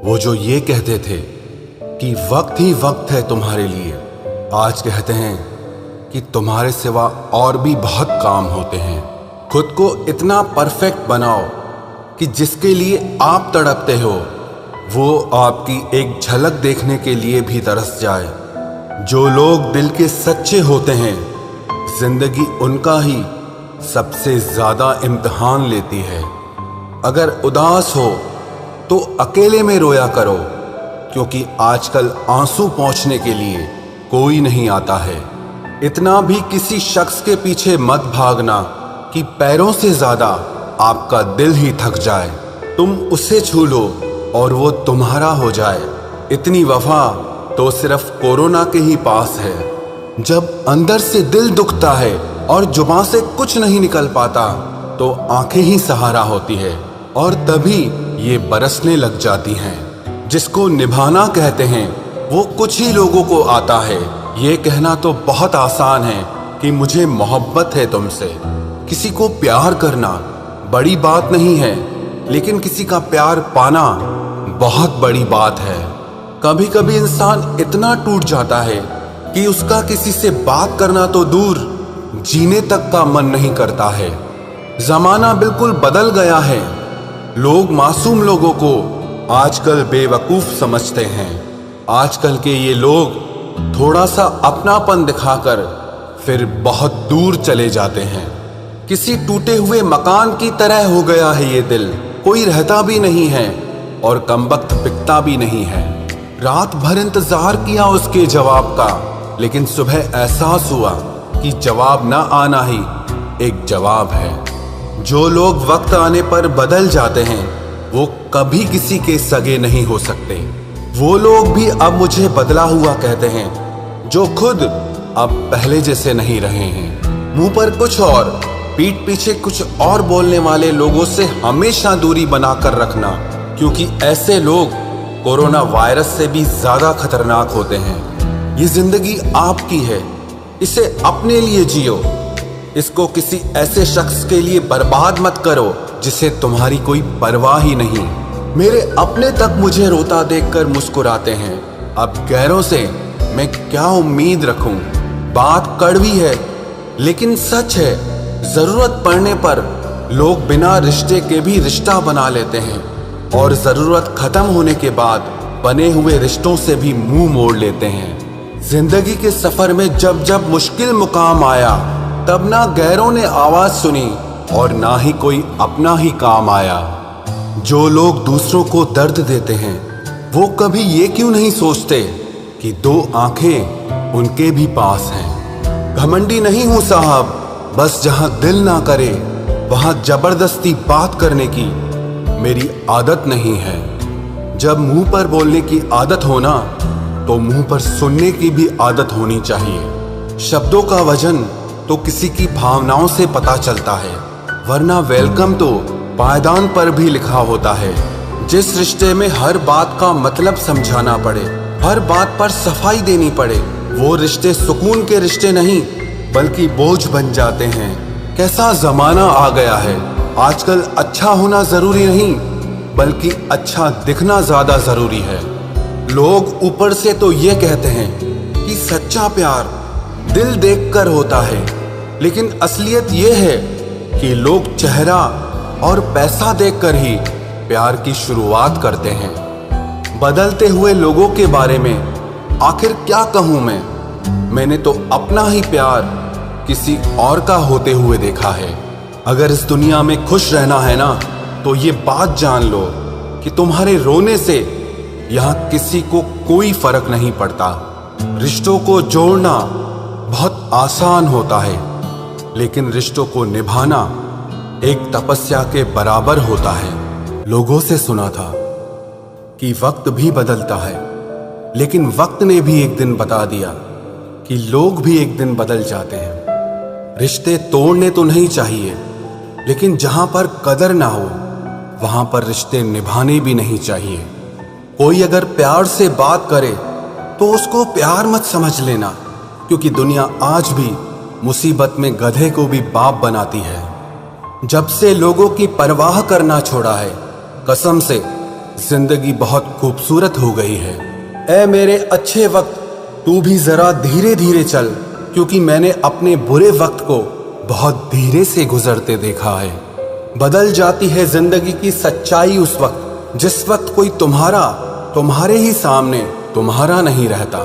वो जो ये कहते थे कि वक्त ही वक्त है तुम्हारे लिए, आज कहते हैं कि तुम्हारे सिवा और भी बहुत काम होते हैं। खुद को इतना परफेक्ट बनाओ कि जिसके लिए आप तड़पते हो वो आपकी एक झलक देखने के लिए भी तरस जाए। जो लोग दिल के सच्चे होते हैं, जिंदगी उनका ही सबसे ज्यादा इम्तिहान लेती है। अगर उदास हो तो अकेले में रोया करो, क्योंकि आजकल आंसू पोंछने के लिए कोई नहीं आता है। इतना भी किसी शख्स के पीछे मत भागना कि पैरों से ज्यादा आपका दिल ही थक जाए। तुम उसे छू लो और वो तुम्हारा हो जाए। इतनी वफा तो सिर्फ कोरोना के ही पास है। जब अंदर से दिल दुखता है और जुबान से कुछ नहीं निकल पाता तो आंखें ही सहारा होती है, और तभी ये बरसने लग जाती हैं। जिसको निभाना कहते हैं वो कुछ ही लोगों को आता है। ये कहना तो बहुत आसान है कि मुझे मोहब्बत है तुमसे। किसी को प्यार करना बड़ी बात नहीं है, लेकिन किसी का प्यार पाना बहुत बड़ी बात है। कभी कभी इंसान इतना टूट जाता है कि उसका किसी से बात करना तो दूर, जीने तक का मन नहीं करता है। जमाना बिल्कुल बदल गया है। लोग मासूम लोगों को आजकल बेवकूफ समझते हैं। आजकल के ये लोग थोड़ा सा अपनापन दिखाकर फिर बहुत दूर चले जाते हैं। किसी टूटे हुए मकान की तरह हो गया है ये दिल। कोई रहता भी नहीं है और कमबख्त बिकता भी नहीं है। रात भर इंतजार किया उसके जवाब का, लेकिन सुबह एहसास हुआ कि जवाब ना आना ही एक जवाब है। जो लोग वक्त आने पर बदल जाते हैं वो कभी किसी के सगे नहीं हो सकते। वो लोग भी अब मुझे बदला हुआ कहते हैं, जो खुद अब पहले जैसे नहीं रहे हैं। मुंह पर कुछ और पीठ पीछे कुछ और बोलने वाले लोगों से हमेशा दूरी बनाकर रखना, क्योंकि ऐसे लोग कोरोना वायरस से भी ज्यादा खतरनाक होते हैं। ये जिंदगी आपकी है, इसे अपने लिए जियो। इसको किसी ऐसे शख्स के लिए बर्बाद मत करो जिसे तुम्हारी कोई परवाह ही नहीं। मेरे अपने तक मुझे रोता देखकर मुस्कुराते हैं। अब गैरों से मैं क्या उम्मीद रखूं? बात कड़वी है लेकिन सच है। जरूरत पड़ने पर लोग बिना रिश्ते के भी रिश्ता बना लेते हैं, और जरूरत खत्म होने के बाद बने हुए रिश्तों से भी मुंह मोड़ लेते हैं। जिंदगी के सफर में जब जब मुश्किल मुकाम आया, तब ना गैरों ने आवाज सुनी और ना ही कोई अपना ही काम आया। जो लोग दूसरों को दर्द देते हैं वो कभी ये क्यों नहीं सोचते कि दो आंखें उनके भी पास हैं। घमंडी नहीं हूं साहब, बस जहां दिल ना करे वहां जबरदस्ती बात करने की मेरी आदत नहीं है। जब मुंह पर बोलने की आदत हो ना, तो मुंह पर सुनने की भी आदत होनी चाहिए। शब्दों का वजन तो किसी की भावनाओं से पता चलता है, वरना वेलकम तो पायदान पर भी लिखा होता है। जिस रिश्ते में हर बात का मतलब समझाना पड़े, हर बात पर सफाई देनी पड़े, वो रिश्ते सुकून के रिश्ते नहीं बल्कि बोझ बन जाते हैं। कैसा जमाना आ गया है। आजकल अच्छा होना जरूरी नहीं बल्कि अच्छा दिखना ज्यादा जरूरी है। लोग ऊपर से तो ये कहते हैं कि सच्चा प्यार दिल देखकर होता है, लेकिन असलियत ये है कि लोग चेहरा और पैसा देखकर ही प्यार की शुरुआत करते हैं। बदलते हुए लोगों के बारे में आखिर क्या कहूं मैं? मैंने तो अपना ही प्यार किसी और का होते हुए देखा है। अगर इस दुनिया में खुश रहना है ना, तो ये बात जान लो कि तुम्हारे रोने से यहाँ किसी को कोई फर्क नहीं पड़ता। रिश्तों को जोड़ना बहुत आसान होता है, लेकिन रिश्तों को निभाना एक तपस्या के बराबर होता है। लोगों से सुना था कि वक्त भी बदलता है, लेकिन वक्त ने भी एक दिन बता दिया कि लोग भी एक दिन बदल जाते हैं। रिश्ते तोड़ने तो नहीं चाहिए, लेकिन जहां पर कदर ना हो वहां पर रिश्ते निभाने भी नहीं चाहिए। कोई अगर प्यार से बात करे तो उसको प्यार मत समझ लेना, क्योंकि दुनिया आज भी मुसीबत में गधे को भी बाप बनाती है। जब से लोगों की परवाह करना छोड़ा है, कसम से जिंदगी बहुत खूबसूरत हो गई है। ऐ मेरे अच्छे वक्त, तू भी जरा धीरे धीरे चल, क्योंकि मैंने अपने बुरे वक्त को बहुत धीरे से गुजरते देखा है। बदल जाती है जिंदगी की सच्चाई उस वक्त जिस वक्त कोई तुम्हारे ही सामने तुम्हारा नहीं रहता।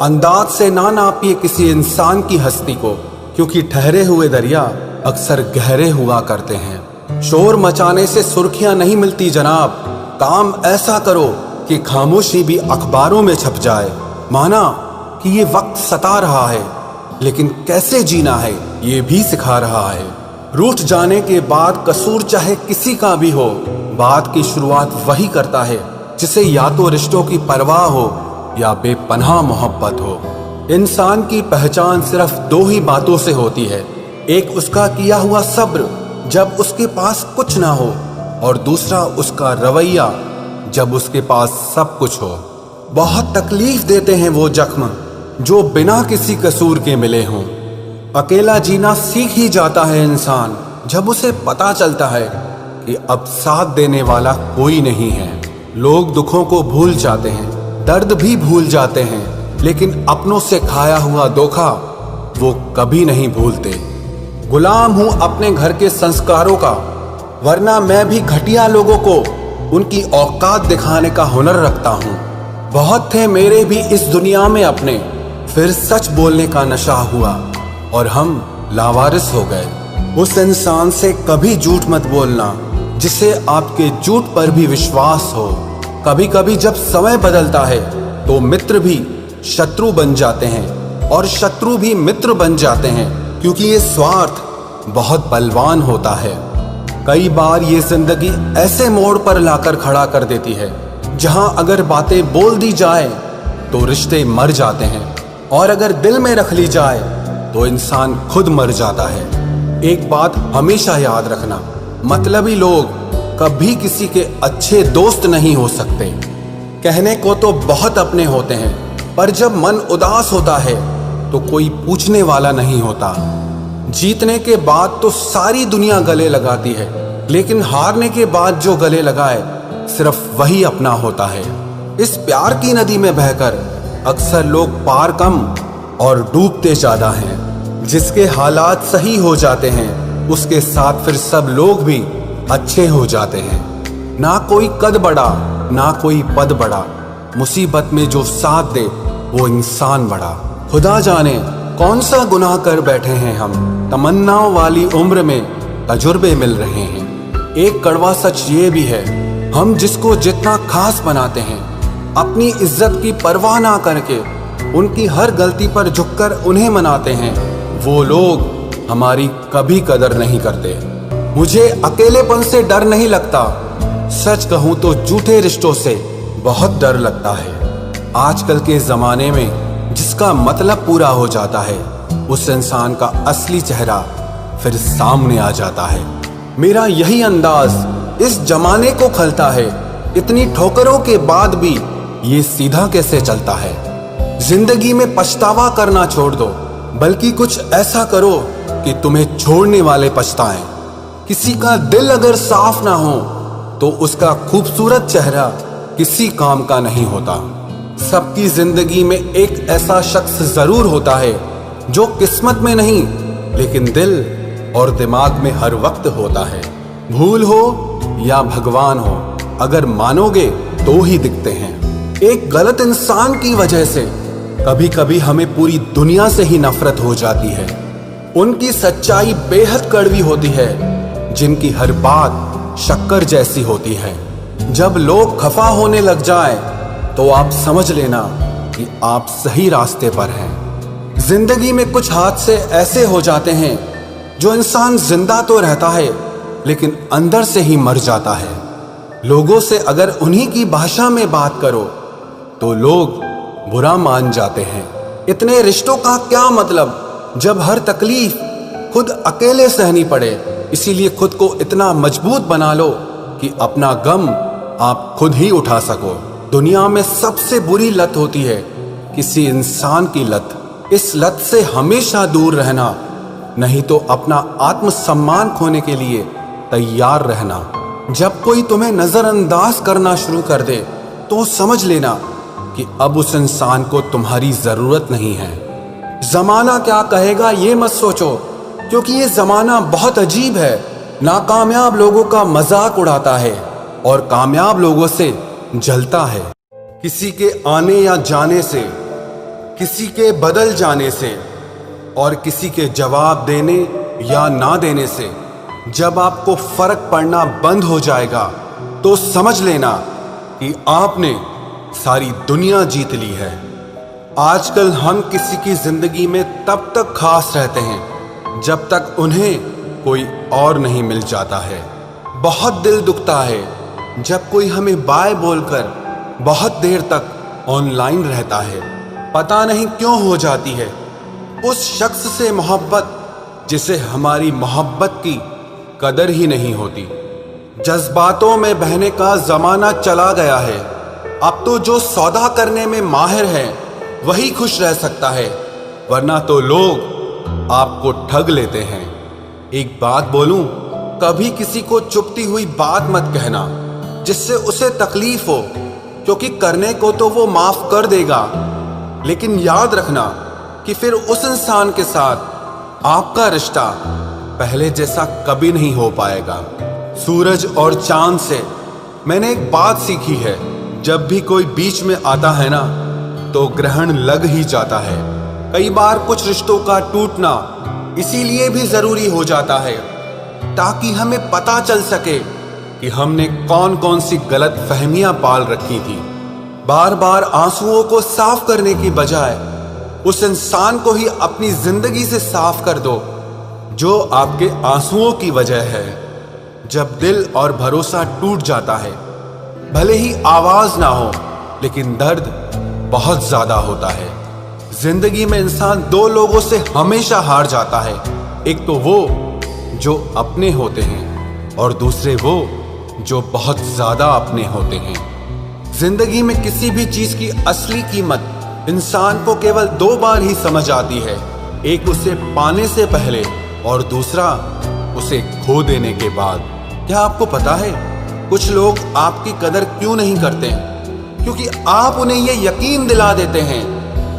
अंदाज से ना नापिए किसी इंसान की हस्ती को, क्योंकि ठहरे हुए दरिया अक्सर गहरे हुआ करते हैं। शोर मचाने से सुर्खियां नहीं मिलती जनाब, काम ऐसा करो कि खामोशी भी अखबारों में छप जाए। माना कि ये वक्त सता रहा है, लेकिन कैसे जीना है ये भी सिखा रहा है। रूठ जाने के बाद कसूर चाहे किसी का भी हो, बात की शुरुआत वही करता है जिसे या तो रिश्तों की परवाह हो या बेपनाह मोहब्बत हो। इंसान की पहचान सिर्फ दो ही बातों से होती है, एक उसका किया हुआ सब्र जब उसके पास कुछ ना हो, और दूसरा उसका रवैया जब उसके पास सब कुछ हो। बहुत तकलीफ देते हैं वो जख्म जो बिना किसी कसूर के मिले हों। अकेला जीना सीख ही जाता है इंसान जब उसे पता चलता है कि अब साथ देने वाला कोई नहीं है। लोग दुखों को भूल जाते हैं, दर्द भी भूल जाते हैं, लेकिन अपनों से खाया हुआ धोखा वो कभी नहीं भूलते। गुलाम हूं अपने घर के संस्कारों का, वरना मैं भी घटिया लोगों को उनकी औकात दिखाने का हुनर रखता हूं। बहुत थे मेरे भी इस दुनिया में अपने, फिर सच बोलने का नशा हुआ और हम लावारिस हो गए। उस इंसान से कभी झूठ मत बोलना जिसे आपके झूठ पर भी विश्वास हो। कभी कभी जब समय बदलता है तो मित्र भी शत्रु बन जाते हैं और शत्रु भी मित्र बन जाते हैं, क्योंकि ये स्वार्थ बहुत बलवान होता है। कई बार ये जिंदगी ऐसे मोड़ पर लाकर खड़ा कर देती है जहां अगर बातें बोल दी जाए तो रिश्ते मर जाते हैं, और अगर दिल में रख ली जाए तो इंसान खुद मर जाता है। एक बात हमेशा याद रखना, मतलबी लोग कभी किसी के अच्छे दोस्त नहीं हो सकते। कहने को तो बहुत अपने होते हैं, पर जब मन उदास होता है तो कोई पूछने वाला नहीं होता। जीतने के बाद तो सारी दुनिया गले लगाती है, लेकिन हारने के बाद जो गले लगाए सिर्फ वही अपना होता है। इस प्यार की नदी में बहकर अक्सर लोग पार कम और डूबते ज्यादा हैं। जिसके हालात सही हो जाते हैं उसके साथ फिर सब लोग भी अच्छे हो जाते हैं। ना कोई कद बड़ा ना कोई पद बड़ा, मुसीबत में जो साथ दे वो इंसान बड़ा। खुदा जाने कौन सा गुनाह कर बैठे हैं हम, तमन्नाओं वाली उम्र में तजुर्बे मिल रहे हैं। एक कड़वा सच ये भी है, हम जिसको जितना खास बनाते हैं, अपनी इज्जत की परवाह ना करके उनकी हर गलती पर झुककर उन्हें मनाते हैं, वो लोग हमारी कभी कदर नहीं करते। मुझे अकेलेपन से डर नहीं लगता, सच कहूं तो झूठे रिश्तों से बहुत डर लगता है। आजकल के जमाने में जिसका मतलब पूरा हो जाता है, उस इंसान का असली चेहरा फिर सामने आ जाता है। मेरा यही अंदाज इस जमाने को खलता है, इतनी ठोकरों के बाद भी ये सीधा कैसे चलता है। जिंदगी में पछतावा करना छोड़ दो, बल्कि कुछ ऐसा करो कि तुम्हें छोड़ने वाले पछताएं। किसी का दिल अगर साफ ना हो तो उसका खूबसूरत चेहरा किसी काम का नहीं होता। सबकी जिंदगी में एक ऐसा शख्स जरूर होता है जो किस्मत में नहीं लेकिन दिल और दिमाग में हर वक्त होता है। भूल हो या भगवान हो, अगर मानोगे तो ही दिखते हैं। एक गलत इंसान की वजह से कभी कभी हमें पूरी दुनिया से ही नफरत हो जाती है। उनकी सच्चाई बेहद कड़वी होती है, जिनकी हर बात शक्कर जैसी होती है। जब लोग खफा होने लग जाएं, तो आप समझ लेना कि आप सही रास्ते पर हैं। जिंदगी में कुछ हादसे ऐसे हो जाते हैं जो इंसान जिंदा तो रहता है लेकिन अंदर से ही मर जाता है। लोगों से अगर उन्हीं की भाषा में बात करो तो लोग बुरा मान जाते हैं। इतने रिश्तों का क्या मतलब जब हर तकलीफ खुद अकेले सहनी पड़े। इसीलिए खुद को इतना मजबूत बना लो कि अपना गम आप खुद ही उठा सको। दुनिया में सबसे बुरी लत होती है किसी इंसान की लत। इस लत से हमेशा दूर रहना, नहीं तो अपना आत्मसम्मान खोने के लिए तैयार रहना। जब कोई तुम्हें नजरअंदाज करना शुरू कर दे तो समझ लेना कि अब उस इंसान को तुम्हारी जरूरत नहीं है। जमाना क्या कहेगा ये मत सोचो, क्योंकि ये जमाना बहुत अजीब है। नाकामयाब लोगों का मजाक उड़ाता है और कामयाब लोगों से जलता है। किसी के आने या जाने से, किसी के बदल जाने से और किसी के जवाब देने या ना देने से जब आपको फर्क पड़ना बंद हो जाएगा तो समझ लेना कि आपने सारी दुनिया जीत ली है। आजकल हम किसी की जिंदगी में तब तक खास रहते हैं जब तक उन्हें कोई और नहीं मिल जाता है। बहुत दिल दुखता है जब कोई हमें बाय बोलकर बहुत देर तक ऑनलाइन रहता है। पता नहीं क्यों हो जाती है उस शख्स से मोहब्बत जिसे हमारी मोहब्बत की कदर ही नहीं होती। जज्बातों में बहने का जमाना चला गया है। अब तो जो सौदा करने में माहिर है वही खुश रह सकता है, वरना तो लोग आपको ठग लेते हैं। एक बात बोलूं, कभी किसी को चुभती हुई बात मत कहना जिससे उसे तकलीफ हो, क्योंकि करने को तो वो माफ कर देगा, लेकिन याद रखना कि फिर उस इंसान के साथ आपका रिश्ता पहले जैसा कभी नहीं हो पाएगा। सूरज और चांद से मैंने एक बात सीखी है, जब भी कोई बीच में आता है ना तो ग्रहण लग ही जाता है। कई बार कुछ रिश्तों का टूटना इसीलिए भी जरूरी हो जाता है ताकि हमें पता चल सके कि हमने कौन कौन सी गलत फहमियां पाल रखी थी। बार बार आंसुओं को साफ करने की बजाय उस इंसान को ही अपनी जिंदगी से साफ कर दो जो आपके आंसुओं की वजह है। जब दिल और भरोसा टूट जाता है, भले ही आवाज ना हो लेकिन दर्द बहुत ज्यादा होता है। जिंदगी में इंसान दो लोगों से हमेशा हार जाता है, एक तो वो जो अपने होते हैं और दूसरे वो जो बहुत ज्यादा अपने होते हैं। जिंदगी में किसी भी चीज की असली कीमत इंसान को केवल दो बार ही समझ आती है, एक उसे पाने से पहले और दूसरा उसे खो देने के बाद। क्या आपको पता है कुछ लोग आपकी कदर क्यों नहीं करते? क्योंकि आप उन्हें यह यकीन दिला देते हैं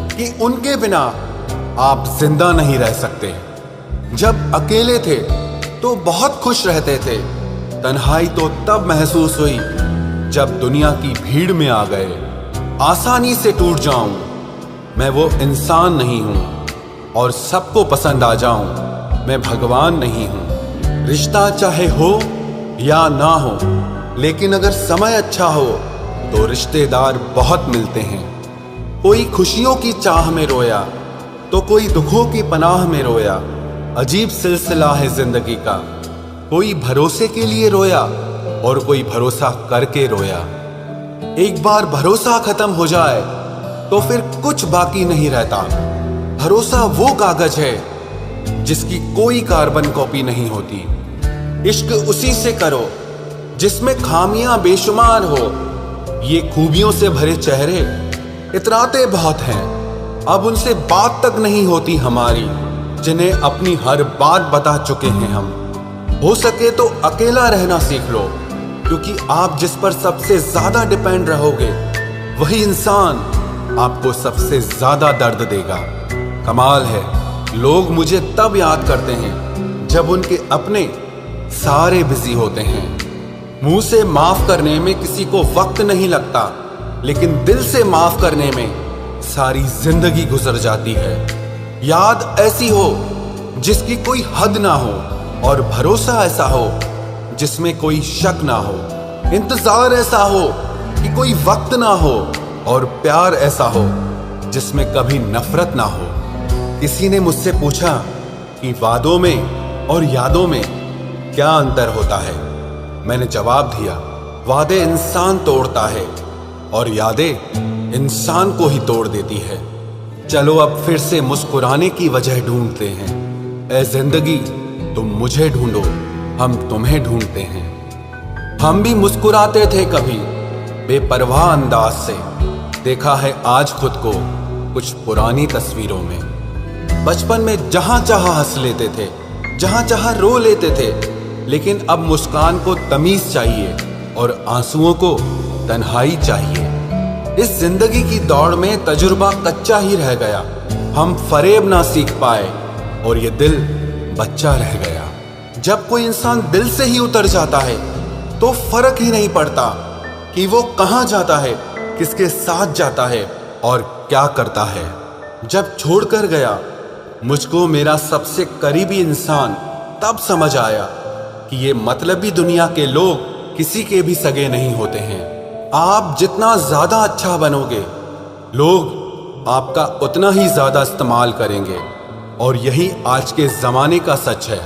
कि उनके बिना आप जिंदा नहीं रह सकते। जब अकेले थे तो बहुत खुश रहते थे, तन्हाई तो तब महसूस हुई जब दुनिया की भीड़ में आ गए। आसानी से टूट जाऊं, मैं वो इंसान नहीं हूं और सबको पसंद आ जाऊं, मैं भगवान नहीं हूं। रिश्ता चाहे हो या ना हो, लेकिन अगर समय अच्छा हो तो रिश्तेदार बहुत मिलते हैं। कोई खुशियों की चाह में रोया तो कोई दुखों की पनाह में रोया। अजीब सिलसिला है जिंदगी का, कोई भरोसे के लिए रोया और कोई भरोसा करके रोया। एक बार भरोसा खत्म हो जाए तो फिर कुछ बाकी नहीं रहता। भरोसा वो कागज है जिसकी कोई कार्बन कॉपी नहीं होती। इश्क उसी से करो जिसमें खामियां बेशुमार हो। ये खूबियों से भरे चेहरे इतराते बहुत हैं, अब उनसे बात तक नहीं होती हमारी, जिन्हें अपनी हर बात बता चुके हैं हम। हो सके तो अकेला रहना सीख लो, क्योंकि आप जिस पर सबसे ज्यादा डिपेंड रहोगे वही इंसान आपको सबसे ज्यादा दर्द देगा। कमाल है, लोग मुझे तब याद करते हैं जब उनके अपने सारे बिजी होते हैं। मुंह से माफ करने में किसी को वक्त नहीं लगता, लेकिन दिल से माफ करने में सारी जिंदगी गुजर जाती है। याद ऐसी हो जिसकी कोई हद ना हो और भरोसा ऐसा हो जिसमें कोई शक ना हो। इंतजार ऐसा हो कि कोई वक्त ना हो और प्यार ऐसा हो जिसमें कभी नफरत ना हो। किसी ने मुझसे पूछा कि वादों में और यादों में क्या अंतर होता है। मैंने जवाब दिया, वादे इंसान तोड़ता है और यादें इंसान को ही तोड़ देती है। चलो अब फिर से मुस्कुराने की वजह ढूंढते हैं। ऐ जिंदगी तुम मुझे ढूंढो, हम तुम्हें ढूंढते हैं। हम भी मुस्कुराते थे कभी बेपरवाह अंदाज से, देखा है आज खुद को कुछ पुरानी तस्वीरों में। बचपन में जहां चाहा हंस लेते थे, जहां चाहा रो लेते थे, लेकिन अब मुस्कान को तमीज चाहिए और आंसुओं को तन्हाई चाहिए। इस जिंदगी की दौड़ में तजुर्बा कच्चा ही रह गया, हम फरेब ना सीख पाए और ये दिल बच्चा रह गया। जब कोई इंसान दिल से ही उतर जाता है तो फर्क ही नहीं पड़ता कि वो कहाँ जाता है, किसके साथ जाता है और क्या करता है। जब छोड़कर गया मुझको मेरा सबसे करीबी इंसान, तब समझ आया कि ये मतलबी दुनिया के लोग किसी के भी सगे नहीं होते हैं। आप जितना ज्यादा अच्छा बनोगे, लोग आपका उतना ही ज्यादा इस्तेमाल करेंगे और यही आज के जमाने का सच है।